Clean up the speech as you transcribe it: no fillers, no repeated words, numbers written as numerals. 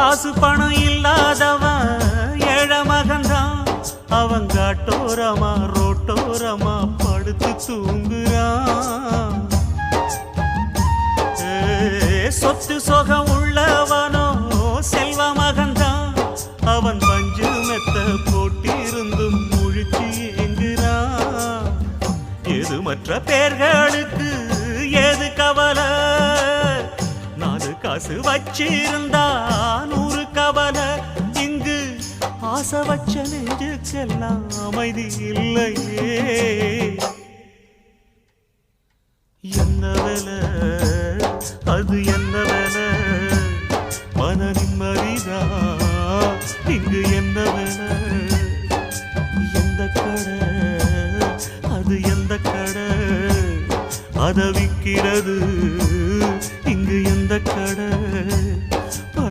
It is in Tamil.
காசு பணம் இல்லாதவன் ஏழ மகன்தான். அவன் காட்டோரமா ரோட்டோரமா படுத்து தூங்குறான். சொத்து சொகம் உள்ளவனோ செல்வ மகன்தான். அவன் பஞ்சு மெத்த போட்டிருந்தும் முழிச்சு ஏங்குறான். எது மற்ற பேர்களுக்கு ஏது கவலை, 4 காசு வச்சிருந்தா 100 கவலை. இங்கு ஆசை வச்ச நெஞ்சுக்கெல்லாம் அமைதி இல்லையே. என்ன வேலை அது என்ன வேலை?